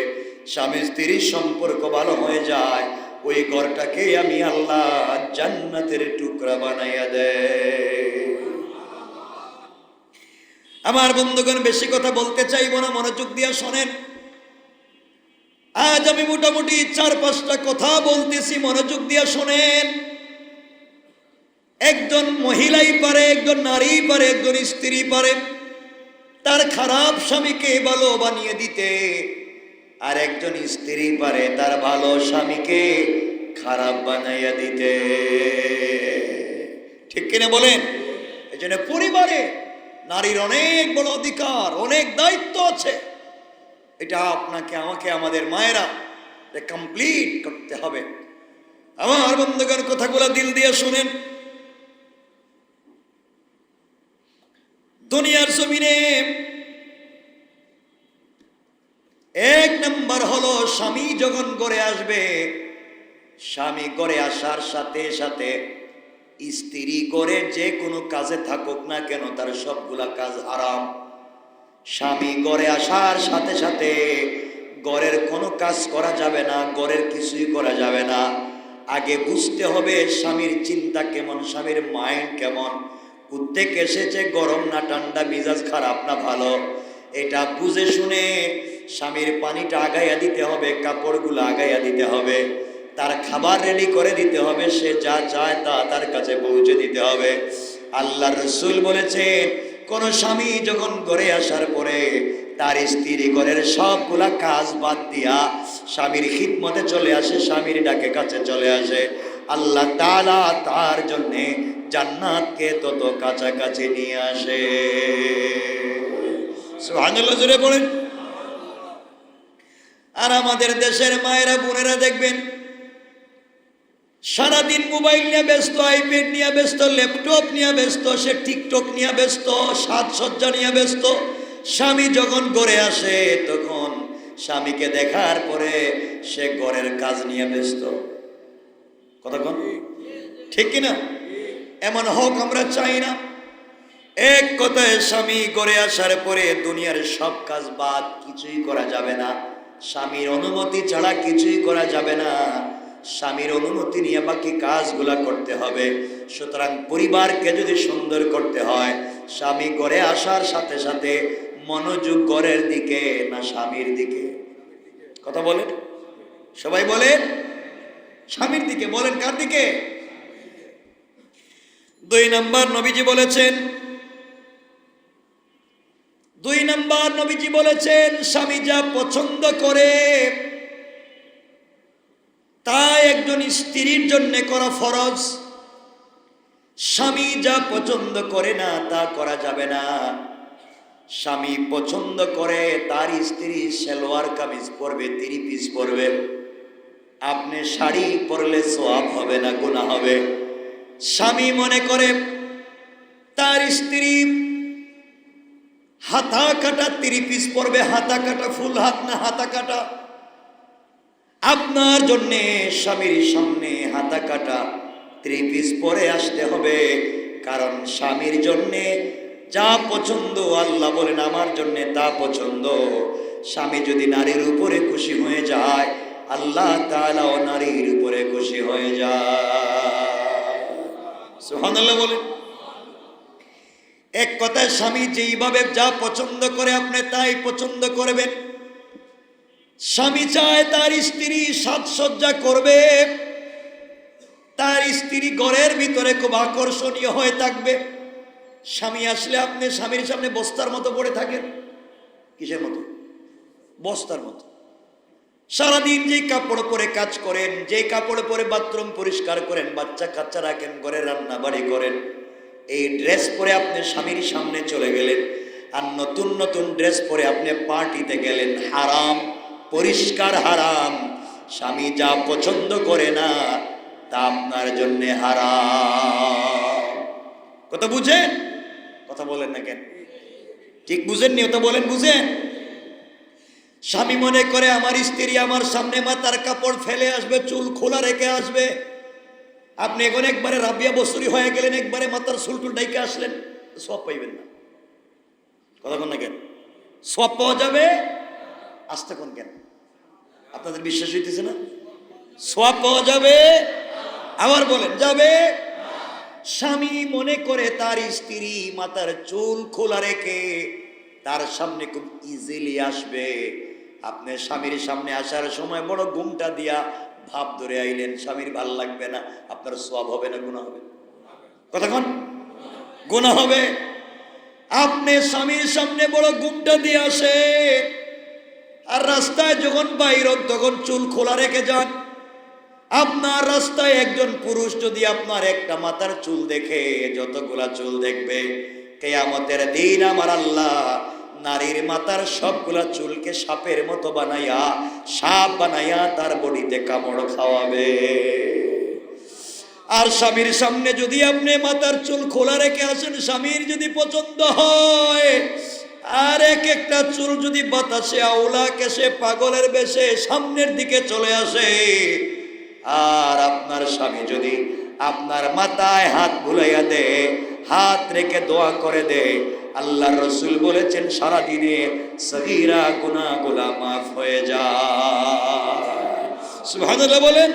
স্বামী স্ত্রীর সম্পর্ক ভালো হয়ে যায়, ওই ঘরটাকে আমি আল্লাহ জান্নাতের টুকরা বানাইয়া দেয়। আমার বন্ধুগণ, বেশি কথা বলতে চাইব না, মনোযোগ দিয়ে শোনেন। আজ আমি মোটামুটি 4-5টা কথা বলতেছি, মনোযোগ দিয়ে শোনেন। একজন মহিলাই পারে, একজন নারী পারে, একজন স্ত্রী পারে তার খারাপ স্বামীকে ভালো বানিয়ে দিতে, আর একজন স্ত্রী পারে তার ভালো স্বামীকে খারাপ বানাইয়া দিতে। ঠিক কিনা বলেন? এই জন্য পরিবারে নারীর অনেক বড় অধিকার, অনেক দায়িত্ব আছে। এটা আপনাকে, আমাকে, আমাদের মায়েরা কমপ্লিট করতে হবে। আমার বন্ধুগণ, কথাগুলো দিল দিয়ে শুনেন। দুনিয়ার জমিনে 1 নম্বর হলো স্বামী যখন ঘরে আসবে, স্বামী ঘরে আসার সাথে সাথে স্ত্রী ঘরে যে কোনো কাজে থাকুক না কেন তার সবগুলা কাজ হারাম। স্বামী ঘরে আসার সাথে সাথে ঘরের কোনো কাজ করা যাবে না, ঘরের কিছুই করা যাবে না। আগে বুঝতে হবে স্বামীর চিন্তা কেমন, স্বামীর মাইন্ড কেমন, কোত্থেকে এসেছে, গরম না ঠান্ডা, মেজাজ খারাপ না ভালো, এটা বুঝে শুনে স্বামীর পানিটা আগাইয়া দিতে হবে, কাপড়গুলো আগাইয়া দিতে হবে, তার খাবার রেডি করে দিতে হবে, সে যা চায় তা তার কাছে পৌঁছে দিতে হবে। আল্লাহর রাসূল বলেছেন, কোন স্বামী যখন ঘরে আসার পরে তার স্ত্রী ঘরের সবগুলা কাজ বাদ দিয়া স্বামীর খিদমতে চলে আসে, স্বামীর ডাকে কাছে চলে আসে, আল্লাহ তাআলা তার জন্য জান্নাতকে তত কাছাকাছি নিয়ে আসে। সুবহানাল্লাহ, জোরে বলেন। আর আমাদের দেশের মায়েরা বোনেরা দেখবেন সারাদিন মোবাইল নিয়ে ব্যস্ত, আইপ্যাড নিয়ে ব্যস্ত, ল্যাপটপ নিয়ে ব্যস্ত, সে টিকটক নিয়ে ব্যস্ত, সাজসজ্জা নিয়ে ব্যস্ত। স্বামী যখন ঘরে আসে তখন স্বামীকে দেখার পরে সে ঘরের কাজ নিয়ে ব্যস্ত। কতক্ষণ, ঠিক কিনা? এমন হোক আমরা চাই না। এক কথায় স্বামী ঘরে আসার পরে দুনিয়ার সব কাজ বাদ, কিছুই করা যাবে না, স্বামীর অনুমতি ছাড়া কিছুই করা যাবে না, স্বামীর অনুমতি নিয়ে বাকি কাজগুলা করতে হবে। সুতরাং পরিবারকে যদি সুন্দর করতে হয়, স্বামী ঘরে আসার সাথে সাথে মনোযোগ ঘরের দিকে না স্বামীর দিকে? কথা বলেন, সবাই বলেন স্বামীর দিকে। বলেন কার দিকে? 2 নম্বর নবীজি বলেছেন, 2 নম্বর নবীজি বলেছেন, স্বামী যা পছন্দ করে তা একজন স্ত্রীর জন্য করা ফরজ। স্বামী যা পছন্দ করে না তা করা যাবে না। স্বামী পছন্দ করে তার স্ত্রী সালোয়ার কামিজ পরবে, 3 পিস পরবে, আপনি শাড়ি পরলে সওয়াব হবে না, গুনাহ হবে। স্বামী মনে করে তার স্ত্রী হাতা কাটা 3 পিস পরবে, হাতা কাটা ফুল হাত না হাতা কাটা, আপনার জন্য স্বামীর সামনে হাতা কাটা 3 পিস পরে আসতে হবে। কারণ স্বামীর জন্য যা পছন্দ, আল্লাহ বলেন আমার জন্য তা পছন্দ। স্বামী যদি নারীর উপরে খুশি হয়ে যায়, আল্লাহ তাআলাও নারীর উপরে খুশি হয়ে যায়। সুবহানাল্লাহ বলেন। এক কথায় স্বামী যেইভাবে যা পছন্দ করে আপনি তাই পছন্দ করবেন। স্বামী চায় তার স্ত্রী সাজসজ্জা করবে, তার স্ত্রী ঘরের ভিতরে খুব আকর্ষণীয় হয়ে থাকবে। স্বামী আসলে আপনি স্বামীর সামনে বস্তার মতো পড়ে থাকেন। কিসের মতো? বস্তার মতো। সারাদিন যে কাপড় পরে কাজ করেন, যে কাপড় পরে বাথরুম পরিষ্কার করেন, বাচ্চা কাচ্চা রাখেন, ঘরে রান্না বাড়ি করেন, এই ড্রেস পরে আপনি স্বামীর সামনে চলে গেলেন, আর নতুন নতুন ড্রেস পরে আপনি পার্টিতে গেলেন, হারাম, পরিষ্কার হারাম। স্বামী যা পছন্দ করে না তা আপনার জন্য হারাম। কথা বুঝেন? কথা বলেন না কেন? ঠিক বুঝেননি? ওটা বলেন, বুঝেন? স্বামী মনে করে আমার স্ত্রী আমার সামনে মাথার কাপড় ফেলে আসবে, চুল খোলা রেখে আসবে। আপনি এখন একবারে রাবিয়া বসরি হয়ে গেলেন, একবারে মাথার চুল টুল ডাইকে আসলেন, সব পাইবেন না। কথা বল না কেন? সব পাওয়া যাবে, আসতে কোন কেন? আপনাদের বিশ্বাস হইতেছে না? সব পাওয়া যাবে, আবার বলেন যাবে। স্বামী মনে করে তার স্ত্রী মাথার চুল খোলা রেখে তার সামনে খুব ইজিলি আসবে। আপনি স্বামীর সামনে আসার সময় বড় ঘুমটা দিয়া ভাব ধরে আইলেন, স্বামীর ভাল লাগবে না, আপনার সওয়াব হবে না গুনাহ হবে? কতক্ষণ গুনাহ হবে? আপনি স্বামীর সামনে বড় ঘুমটা দিয়ে আসে, আর রাস্তায় যখন বাইর তখন চুল খোলা রেখে যান। আপনার রাস্তায় একজন পুরুষ যদি আপনার একটা মাথার চুল দেখে, যতগুলা চুল দেখবে, কিয়ামতের দিন আমার আল্লাহ নারীর মাথার সবগুলা চুলকে সাপের মতো বানাইয়া, সাপ বানাইয়া তার বডিতে কামড় খাওয়াবে। আর স্বামীর সামনে যদি আপনি মাথার চুল খোলা রেখে আসেন, স্বামীর যদি পছন্দ হয়, আর এক একটা চুল যদি বাতাসে আওলা কেসে পাগলের বেশে সামনের দিকে চলে আসে, আর আপনার স্বামী যদি আপনার মাথায় হাত বুলাইয়া দে, হাত রেখে দোয়া করে দে, আল্লাহ রসুল বলেছেন সারা দিনে সগীরা গুনাহগুলো মাফ হয়ে যায়। সুবহানাল্লাহ বলেন।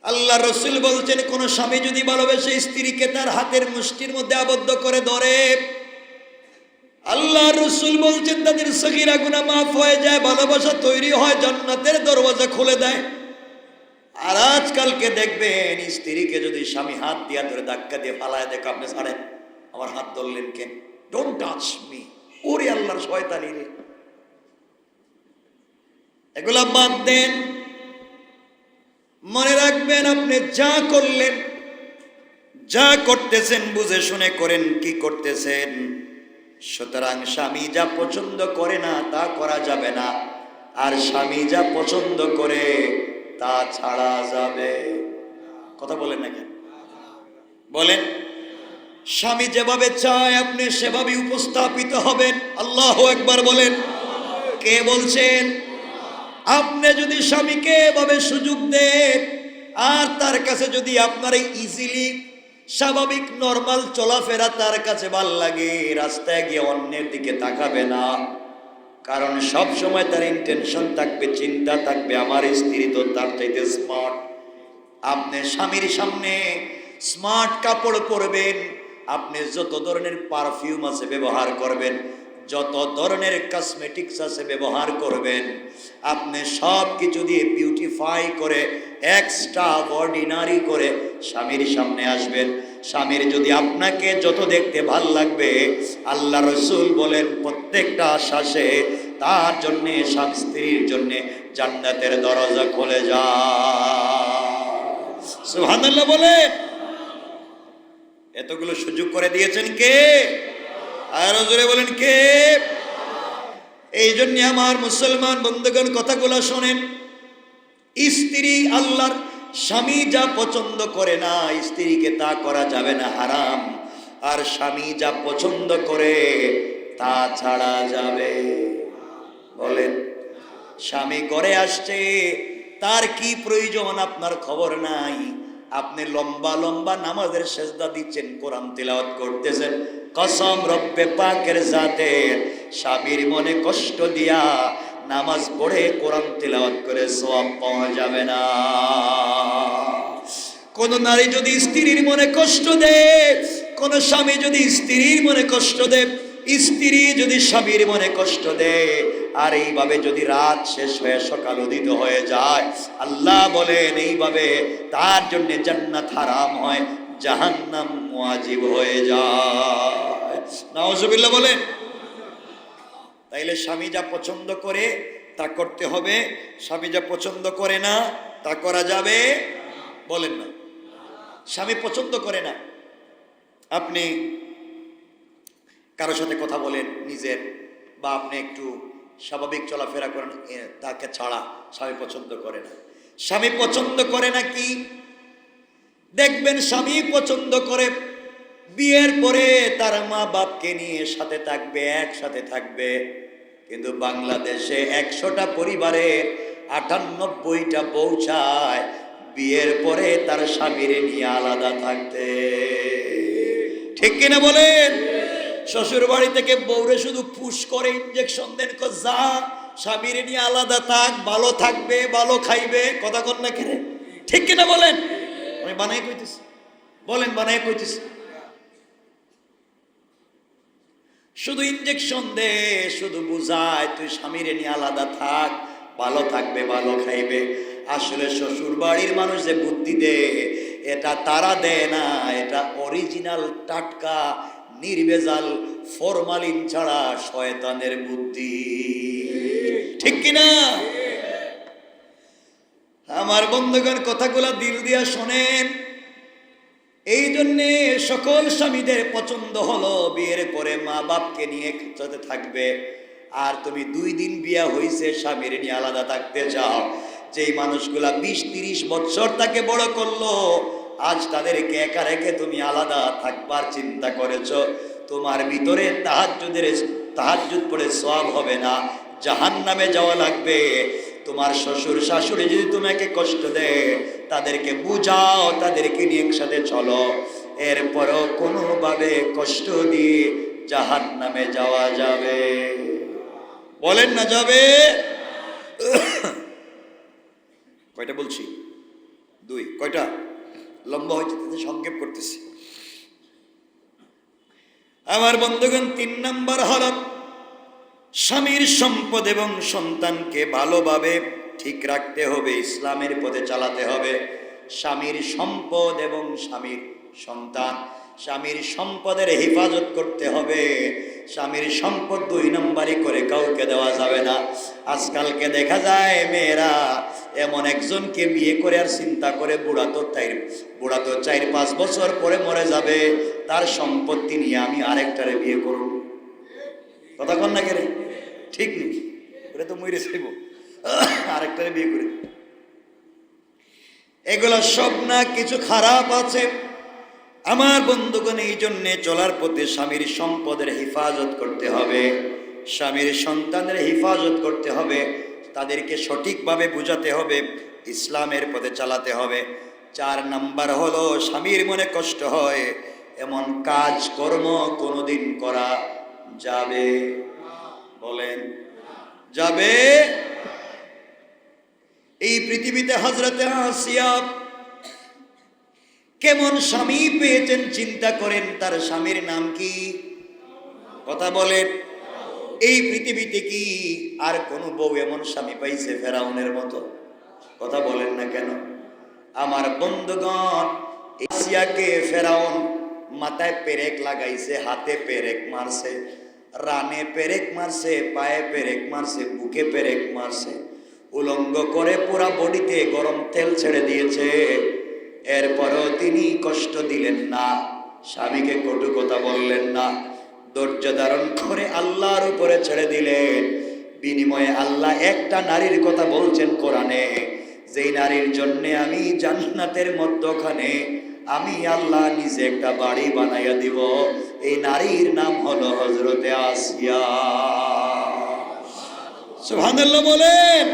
আল্লাহ রসুল বলছেন কোন স্বামী যদি ভালোবেসে স্ত্রীকে তার হাতের মুষ্টির মধ্যে আবদ্ধ করে ধরে, আল্লাহ রসুল বলছেন তাদের সগীরা গুনাহ মাফ হয়ে যায়, ভালোবাসা তৈরি হয়, জান্নাতের দরওয়াজা খুলে দেয়। আর আজকালকে দেখবেন স্ত্রীকে যদি স্বামী হাত দিয়া ধরে ধাক্কা দিয়ে ফালায় দেখো, আপনি ছাড়েন, আমার হাত ধরলেন কেন, ডোন্ট টাচ মি, ওরে আল্লাহর শয়তানি রে। এগুলা বাদ দেন। মনে রাখবেন আপনি যা করলেন, যা করতেছেন বুঝে শুনে করেন, কি করতেছেন। সুতরাং স্বামী যা পছন্দ করে না তা করা যাবে না, আর স্বামী যা পছন্দ করে তা ছাড়া যাবে। কথা বলেন না কেন? বলেন। স্বামী যেভাবে চায় আপনি সেভাবে উপস্থাপিত হবেন। আল্লাহু আকবার বলেন। কে বলছেন? আপনি যদি স্বামীকে এভাবে সুযোগ দেন আর তার কাছে যদি আপনার ইজিলি স্বাভাবিক নরমাল চলাফেরা তার কাছে ভাল লাগে, রাস্তায় গিয়ে অন্যের দিকে তাকাবে না। কারণ সব সময় তার ইন্টেনশন থাকবে, চিন্তা থাকবে, আমার স্ত্রী তো তার চাইতে স্মার্ট। আপনি স্বামীর সামনে স্মার্ট কাপড় পরবেন, আপনি যত ধরনের পারফিউম আছে ব্যবহার করবেন, যত ধরনের কসমেটিক্স আছে ব্যবহার করবেন, আপনি সব কিছু দিয়ে বিউটিফাই করে এক্সট্রা অর্ডিনারি করে স্বামীর সামনে আসবেন। স্বামীর যদি আপনাকে যত দেখতে ভাল লাগবে, আল্লাহ রসুল বলেন প্রত্যেকটা শ্বাসে তার জন্যে স্বামী স্ত্রীর জন্যে জান্নাতের দরজা খুলে যায়। সুবহানাল্লাহ বলে। এতগুলো সুযোগ করে দিয়েছেন কে? আর জোরে বলেন কে? এই জন্য আমার মুসলমান বন্ধুগণ কথাগুলো শোনেন। স্ত্রী আল্লাহর, স্বামী যা পছন্দ করে না স্ত্রীকে তা করা যাবে না, হারাম। আর স্বামী যা পছন্দ করে তা ছাড়া যাবে। বলেন। স্বামী ঘরে আসছে, তার কি প্রয়োজন আপনার খবর নাই, আপনি লম্বা লম্বা নামাজের সেজদা দিচ্ছেন, কোরআন তিলাওয়াত করতেছেন, কসম রব্বে পাকের জাতের স্বামীর মনে কষ্ট দিয়া নামাজ পড়ে কোরআন তিলাওয়াত করে সওয়াব পাওয়া যাবে না। কোন নারী যদি স্ত্রীর মনে কষ্ট দেয়, কোন স্বামী যদি স্ত্রীর মনে কষ্ট দেয়, স্ত্রী যদি স্বামীর মনে কষ্ট দেয়, আর এইভাবে যদি রাত শেষ হয়ে সকাল উদিত হয়ে যায়, আল্লাহ বলেন এইভাবে তার জন্য জান্নাত হারাম হয়, জাহান্নাম ওয়াজিব হয়ে যায়। নাউজুবিল্লাহ বলেন। তাইলে স্বামী যা পছন্দ করে তা করতে হবে, স্বামী যা পছন্দ করে না তা করা যাবে। বলেন না। স্বামী পছন্দ করে না আপনি কারোর সাথে কথা বলেন নিজের, বা আপনি একটু স্বাভাবিক চলাফেরা করেন, তাকে ছাড়া স্বামী পছন্দ করে না। স্বামী পছন্দ করে না কি? দেখবেন স্বামী পছন্দ করে বিয়ের পরে তার মা বাপকে নিয়ে সাথে থাকবে, একসাথে থাকবে। কিন্তু বাংলাদেশে 100টা পরিবারের 98টা বউ চায় বিয়ের পরে তার স্বামীর নিয়ে আলাদা থাকতে। ঠিক কিনা বলেন? শ্বশুর বাড়ি থেকে বউরে শুধু পুশ করে ইনজেকশন দেন, যা স্বামীর নিয়ে আলাদা থাক, ভালো থাকবে, ভালো খাইবে। কথা কন না কেন? ঠিক কিনা বলেন? আমি বানাই কইতেছি, বলেন বানাই কইতেছি। শুধু ইনজেকশন দে, শুধু বুঝায় তুই স্বামীর নিয়ে আলাদা থাক, ভালো থাকবে, ভালো খাইবে। আসলে শ্বশুর বাড়ির মানুষ যে বুদ্ধি দে, এটা তারা দেয় না, এটা অরিজিনাল টাটকা নির্ভেজাল ফরমালিন ছাড়া শয়তানের বুদ্ধি। ঠিক কিনা? আমার বন্ধুগণ কথাগুলা দিল দিয়া শোনেন। এই জন্যে সকল স্বামীদের পছন্দ হলো বিয়ের পরে মা বাপকে নিয়ে একসাথে থাকবে। আর তুমি 2 দিন বিয়া হইছে স্বামীর নিয়ে আলাদা থাকতে চাও। যেই মানুষগুলা 20-30 বছর তাকে বড় করলো, আজ তাদেরকে একা রেখে তুমি আলাদা থাকবার চিন্তা করেছো, তোমার ভিতরে তাহাজ্জুদ পড়ে সওয়াব হবে না, জাহান্নামে যাওয়া লাগবে। তোমার শ্বশুর শাশুড়ি যদি তোমাকে কষ্ট দেয়, তাদেরকে বুঝাও, তাদেরকে নিয়ে একসাথে চলো। এরপরও কোনোভাবে কষ্ট দিয়ে জাহান্নামে যাওয়া যাবে? বলেন না যাবে? কয়টা বলছি? 2। কয়টা? লম্বা হয়ে যেতে সংক্ষেপ করতেছি। আমার বন্ধুগণ, 3 নম্বর হলো স্বামীর সম্পদ এবং সন্তানকে ভালোভাবে ঠিক রাখতে হবে, ইসলামের পথে চালাতে হবে। স্বামীর সম্পদ এবং স্বামীর সন্তান, স্বামীর সম্পদের হেফাজত করতে হবে। স্বামীর সম্পদ 2 নম্বরই করে কাউকে দেওয়া যাবে না। আজকালকে দেখা যায় মেয়েরা এমন একজনকে বিয়ে করে আর চিন্তা করে বুড়া তো 4-5 বছর পরে মরে যাবে, তার সম্পত্তি নিয়ে আমি আরেকটারে বিয়ে করব। কথা কন না কেন? ঠিক নেই, ওরে তো মরে যাইব, আরেকটারে বিয়ে করে। এগুলো সব না কিছু খারাপ আছে। আমার বন্ধুগণ, এই জন্যে চলার পথে স্বামীর সম্পদের হেফাজত করতে হবে, স্বামীর সন্তানের হেফাজত করতে হবে, তাদেরকে সঠিকভাবে বুঝাতে হবে, ইসলামের পথে চালাতে হবে। 4 নাম্বার হলো স্বামীর মনে কষ্ট হয় এমন কাজ কর্ম কোনোদিন করা যাবে? বলেন যাবে? এই পৃথিবীতে হযরতে আসিয়া কেমন স্বামী পেয়েছেন চিন্তা করেন। তার স্বামীর নাম কি? কথা বলেন। এই পৃথিবীতে কি আর কোনো বউ এমন স্বামী পাইছে ফেরাউনের মতো? কথা বলেন না কেন? আমার বন্ধুগণ, আসিয়াকে ফেরাউন মাথায় পেরেক লাগাইছে, হাতে পেরেক মারছে, রানে পেরেক মারছে, পায়ে পেরেক মারছে, বুকে পেরেক মারছে, উলঙ্গ করে পুরা বডিতে গরম তেল ছেড়ে দিয়েছে। এরপরও তিনি কষ্ট দিলেন না, স্বামীকে কটু কথা বললেন না, ধৈর্য ধারণ করে আল্লাহর উপরে ছেড়ে দিলেন। বিনিময়ে আল্লাহ একটা নারীর কথা বলছেন কোরআনে, যেই নারীর জন্য আমি জান্নাতের মধ্যখানে আমি আল্লাহ নিজে একটা বাড়ি বানাইয়া দিব। এই নারীর নাম হলো হযরতে আসিয়া। সুবহানাল্লাহ বলেন।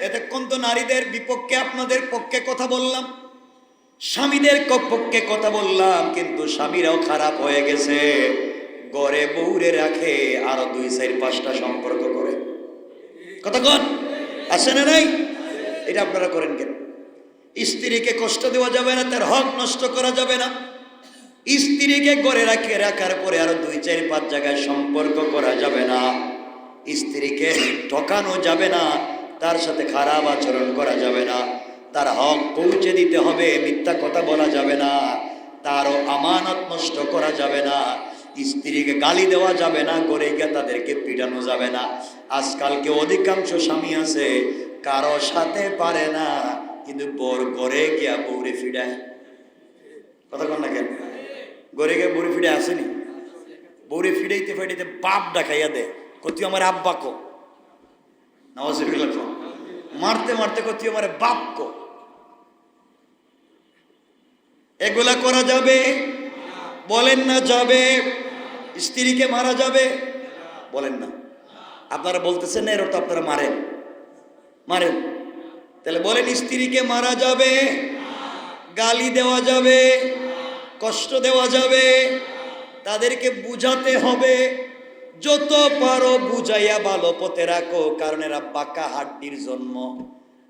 এতক্ষণ তো নারীদের বিপক্ষে আপনাদের পক্ষে কথা বললাম, স্বামীদের পক্ষে কথা বললাম, কিন্তু স্বামীরাও খারাপ হয়ে গেছে। ঘরে বউরে রাখে আরো 2-4-5টা সম্পর্ক করে। কতক্ষণ আসে না? নাই? এটা আপনারা করেন কেন? স্ত্রীকে কষ্ট দেওয়া যাবে না, তার হক নষ্ট করা যাবে না। স্ত্রীকে ঘরে রাখার পরে আরো 2-4-5 জায়গায় সম্পর্ক করা যাবে না। স্ত্রীকে ঠকানো যাবে না, তার সাথে খারাপ আচরণ করা যাবে না, তার হক পৌঁছে দিতে হবে, মিথ্যা কথা বলা যাবে না, তারও আমানত নষ্ট করা যাবে না, স্ত্রীকে গালি দেওয়া যাবে না, ঘরে গিয়ে তাদেরকে পিটানো যাবে না। আজকালকে অধিকাংশ স্বামী আছে কারো সাথে পারে না, কিন্তু বর ঘরে গিয়া বউরে ফিডায়। কথা কন না কেন? ঘরে গিয়ে বউরে ফিডে আসেনি? বউরে ফিডাইতে ফিডাইতে বাপ ডাকাইয়া দেয়, কতি আমার আব্বা কো, নাউজুবিল্লাহ, মারতে মারতে কতি আমার বাপ কো। এগুলা করা যাবে? বলেন না যাবে? স্ত্রীকে মারা যাবে? বলেন না। আপনারা বলতেছেন না, এর তো আপনারা মারেন। তাহলে বলেন, স্ত্রীকে মারা যাবে, গালি দেওয়া যাবে, কষ্ট দেওয়া যাবে, তাদেরকে বুঝাতে হবে। যত পারো বুঝাইয়া ভালো পথে রাখো, কারণ এরা বাঁকা হাড্ডির জন্ম।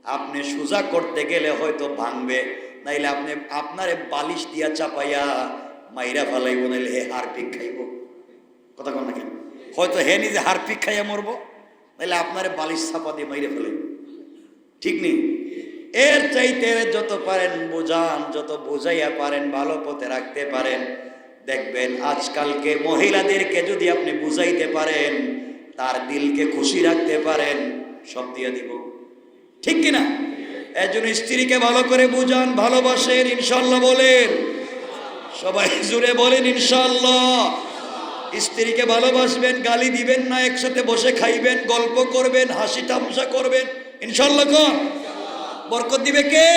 আপনি সোজা করতে গেলে হয়তো ভাঙবে, নাইলে আপনি আপনারে বালিশ দিয়া চাপাইয়া মাইরা ফেলাইব, নাইলে হে হারপিক খাইব। কথা কন না কেন? হয়তো হে নিজে হারপিক খাইয়া মরবো, নাইলে আপনারে বালিশ চাপা দিয়ে মাইরে ফেলাইব। ঠিক নেই? এর চাইতে যত পারেন বোঝান, যত বুঝাইয়া পারেন ভালো পথে রাখতে পারেন, দেখবেন আজকালকে মহিলাদেরকে যদি আপনি বুঝাইতে পারেন, তার দিলকে খুশি রাখতে পারেন, সব দিয়ে দিব। ঠিক কিনা? এর জন্য স্ত্রীকে ভালো করে বুঝান, ভালোবাসেন, ইনশাল্লাহ বলেন। সবাই জুড়ে বলেন ইনশাল্লাহ। স্ত্রীকে ভালোবাসবেন, গালি দিবেন না, একসাথে বসে খাইবেন, গল্প করবেন, হাসি তামাশা করবেন, ইনশাল্লাহ। কোন বরকত দিবে কে?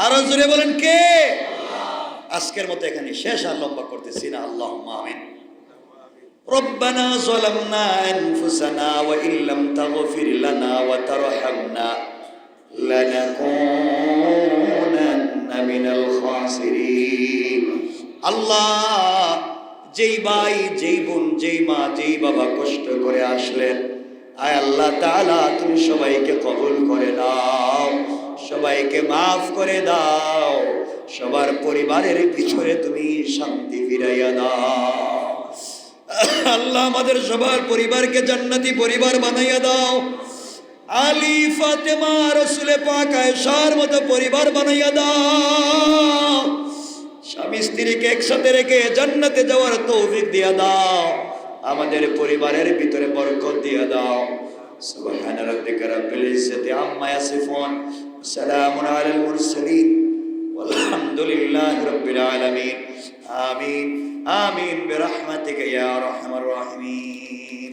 আরো জোরে বলেন কে? আজকের মতো এখানে শেষ, আর লম্বা করতেছি না। আল্লাহুম্মা আমিন। রব্বানা যালামনা আনফুসানা ওয়া ইল্লাম তাগফির লানা ওয়া তারহামনা লানাকুনান্না মিনাল খাসিরিন। আল্লাহ, যেই ভাই, যেই বোন, যেই মা, যেই বাবা কষ্ট করে আসলেন, আয় আল্লাহ তাআলা তুমি সবাইকে কবুল করে দাও, সবাইকে মাফ করে দাও, সবার পরিবারের পিছনে তুমি শান্তি ফিরাইয়া দাও। আল্লাহ আমাদের সবার পরিবারকে জান্নাতি পরিবার বানাইয়া দাও। আলী ফাতেমা রাসূলে পাক আয়েশার মতো পরিবার বানাইয়া দাও। স্বামী স্ত্রীকে একসাথে রেখে জান্নাতে যাওয়ার তৌফিক দিয়া দাও। আমাদের পরিবারের ভিতরে বরকত দিয়া দাও। সুবহান রাব্বিকা রাব্বিল ইজ্জাতি আম্মা ইয়াসিফুন, সালামুন আলাল মুরসালিন, ওয়ালহামদুলিল্লাহি রাব্বিল আলামিন। আমিন আমিন বিরহমাতিকা ইয়া আরহামার রাহিমিন।